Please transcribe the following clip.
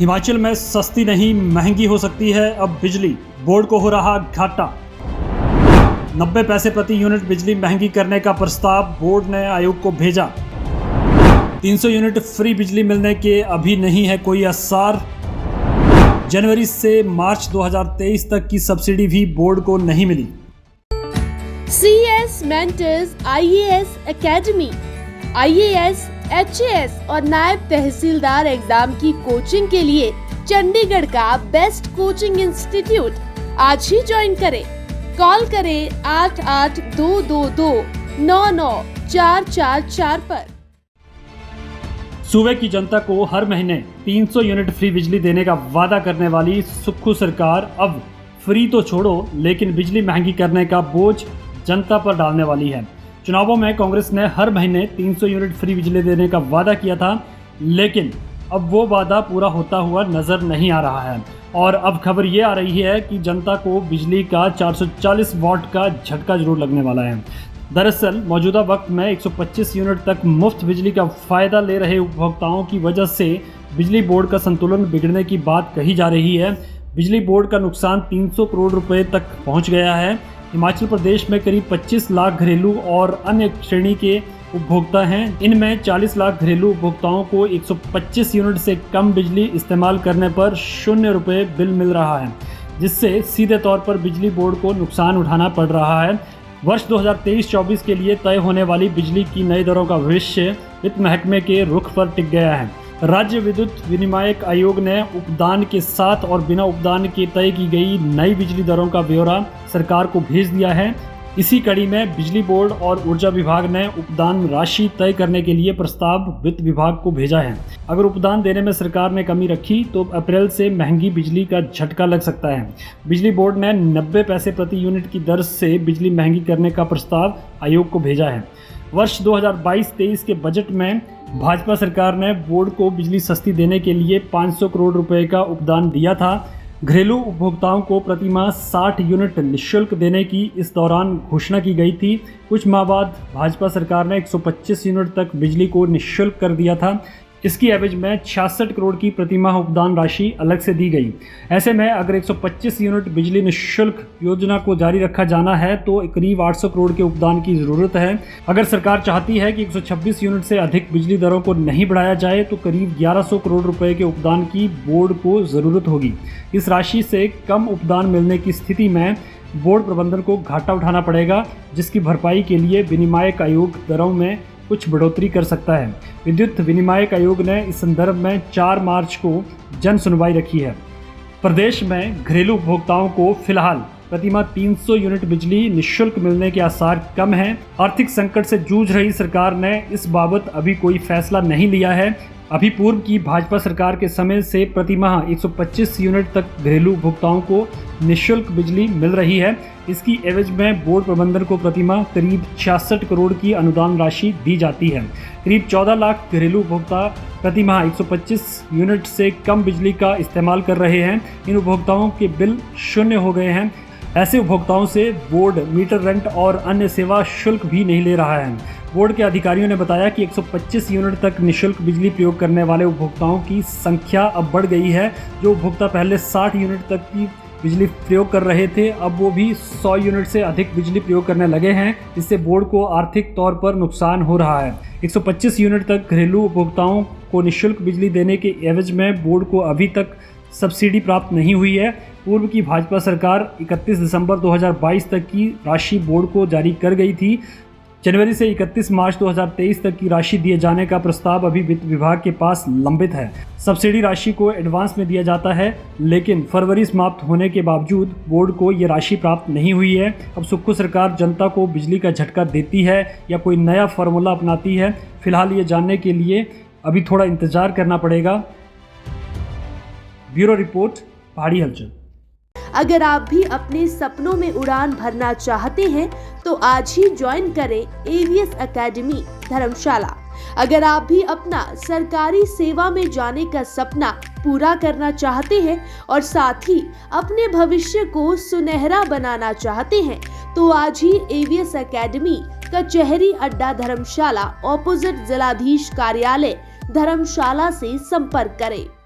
हिमाचल में सस्ती नहीं महंगी हो सकती है अब बिजली, बोर्ड को हो रहा घाटा। 90 पैसे प्रति यूनिट बिजली महंगी करने का प्रस्ताव बोर्ड ने आयोग को भेजा। 300 यूनिट फ्री बिजली मिलने के अभी नहीं है कोई आसार। जनवरी से मार्च 2023 तक की सब्सिडी भी बोर्ड को नहीं मिली। CS mentors IAS academy, IAS, HAS और नायब तहसीलदार एग्जाम की कोचिंग के लिए चंडीगढ़ का बेस्ट कोचिंग इंस्टीट्यूट। आज ही ज्वाइन करें। कॉल करें 8822299444 पर। सूबे की जनता को हर महीने 300 यूनिट फ्री बिजली देने का वादा करने वाली सुक्खू सरकार अब फ्री तो छोड़ो लेकिन बिजली महंगी करने का बोझ जनता पर डालने वाली है। चुनावों में कांग्रेस ने हर महीने 300 यूनिट फ्री बिजली देने का वादा किया था, लेकिन अब वो वादा पूरा होता हुआ नजर नहीं आ रहा है और अब खबर ये आ रही है कि जनता को बिजली का 440 वाट का झटका जरूर लगने वाला है। दरअसल मौजूदा वक्त में 125 यूनिट तक मुफ्त बिजली का फ़ायदा ले रहे उपभोक्ताओं की वजह से बिजली बोर्ड का संतुलन बिगड़ने की बात कही जा रही है। बिजली बोर्ड का नुकसान 300 करोड़ रुपए तक पहुंच गया है। हिमाचल प्रदेश में करीब 25 लाख घरेलू और अन्य श्रेणी के उपभोक्ता हैं। इनमें 40 लाख घरेलू उपभोक्ताओं को 125 यूनिट से कम बिजली इस्तेमाल करने पर 0 रुपये बिल मिल रहा है, जिससे सीधे तौर पर बिजली बोर्ड को नुकसान उठाना पड़ रहा है। वर्ष 2023-24 के लिए तय होने वाली बिजली की नई दरों का भविष्य वित्त महकमे के रुख पर टिक गया है। राज्य विद्युत विनियामक आयोग ने उपदान के साथ और बिना उपदान के तय की गई नई बिजली दरों का ब्यौरा सरकार को भेज दिया है। इसी कड़ी में बिजली बोर्ड और ऊर्जा विभाग ने उपदान राशि तय करने के लिए प्रस्ताव वित्त विभाग को भेजा है। अगर उपदान देने में सरकार ने कमी रखी तो अप्रैल से महंगी बिजली का झटका लग सकता है। बिजली बोर्ड ने 90 पैसे प्रति यूनिट की दर से बिजली महंगी करने का प्रस्ताव आयोग को भेजा है। वर्ष 2022-23 के बजट में भाजपा सरकार ने बोर्ड को बिजली सस्ती देने के लिए 500 करोड़ रुपए का उपदान दिया था। घरेलू उपभोक्ताओं को प्रतिमाह 60 यूनिट निःशुल्क देने की इस दौरान घोषणा की गई थी। कुछ माह बाद भाजपा सरकार ने 125 यूनिट तक बिजली को निःशुल्क कर दिया था। इसकी एवज में 66 करोड़ की प्रतिमाह उपदान राशि अलग से दी गई। ऐसे में अगर 125 यूनिट बिजली निःशुल्क योजना को जारी रखा जाना है तो करीब 800 करोड़ के उपदान की ज़रूरत है। अगर सरकार चाहती है कि 126 यूनिट से अधिक बिजली दरों को नहीं बढ़ाया जाए तो करीब 1100 करोड़ रुपए के उपदान की बोर्ड को ज़रूरत होगी। इस राशि से कम उपदान मिलने की स्थिति में बोर्ड प्रबंधन को घाटा उठाना पड़ेगा, जिसकी भरपाई के लिए विनियामक आयोग दरों में कुछ बढ़ोतरी कर सकता है। विद्युत विनियामक आयोग ने इस संदर्भ में 4 मार्च को जन सुनवाई रखी है। प्रदेश में घरेलू उपभोक्ताओं को फिलहाल प्रतिमाह 300 यूनिट बिजली निःशुल्क मिलने के आसार कम हैं। आर्थिक संकट से जूझ रही सरकार ने इस बाबत अभी कोई फैसला नहीं लिया है। अभी पूर्व की भाजपा सरकार के समय से प्रतिमाह 125 यूनिट तक घरेलू उपभोक्ताओं को निःशुल्क बिजली मिल रही है। इसकी एवज में बोर्ड प्रबंधन को प्रतिमाह करीब 66 करोड़ की अनुदान राशि दी जाती है। करीब 14 लाख घरेलू उपभोक्ता प्रतिमाह 125 यूनिट से कम बिजली का इस्तेमाल कर रहे हैं। इन उपभोक्ताओं के बिल 0 हो गए हैं। ऐसे उपभोक्ताओं से बोर्ड मीटर रेंट और अन्य सेवा शुल्क भी नहीं ले रहा है। बोर्ड के अधिकारियों ने बताया कि 125 यूनिट तक निःशुल्क बिजली प्रयोग करने वाले उपभोक्ताओं की संख्या अब बढ़ गई है। जो उपभोक्ता पहले 60 यूनिट तक की बिजली प्रयोग कर रहे थे, अब वो भी 100 यूनिट से अधिक बिजली प्रयोग करने लगे हैं। इससे बोर्ड को आर्थिक तौर पर नुकसान हो रहा है। 125 यूनिट तक घरेलू उपभोक्ताओं को निःशुल्क बिजली देने के एवज में बोर्ड को अभी तक सब्सिडी प्राप्त नहीं हुई है। पूर्व की भाजपा सरकार 31 दिसंबर 2022 तक की राशि बोर्ड को जारी कर गई थी। जनवरी से 31 मार्च 2023 तक की राशि दिए जाने का प्रस्ताव अभी वित्त विभाग के पास लंबित है। सब्सिडी राशि को एडवांस में दिया जाता है, लेकिन फरवरी समाप्त होने के बावजूद बोर्ड को ये राशि प्राप्त नहीं हुई है। अब सुक्खू सरकार जनता को बिजली का झटका देती है या कोई नया फार्मूला अपनाती है, फिलहाल ये जानने के लिए अभी थोड़ा इंतजार करना पड़ेगा। ब्यूरो रिपोर्ट, पहाड़ी हलचल। अगर आप भी अपने सपनों में उड़ान भरना चाहते हैं तो आज ही ज्वाइन करें AVS एकेडमी धर्मशाला। अगर आप भी अपना सरकारी सेवा में जाने का सपना पूरा करना चाहते हैं और साथ ही अपने भविष्य को सुनहरा बनाना चाहते हैं तो आज ही AVS एकेडमी कचहरी अड्डा धर्मशाला ऑपोजिट जिलाधीश कार्यालय धर्मशाला से संपर्क करें।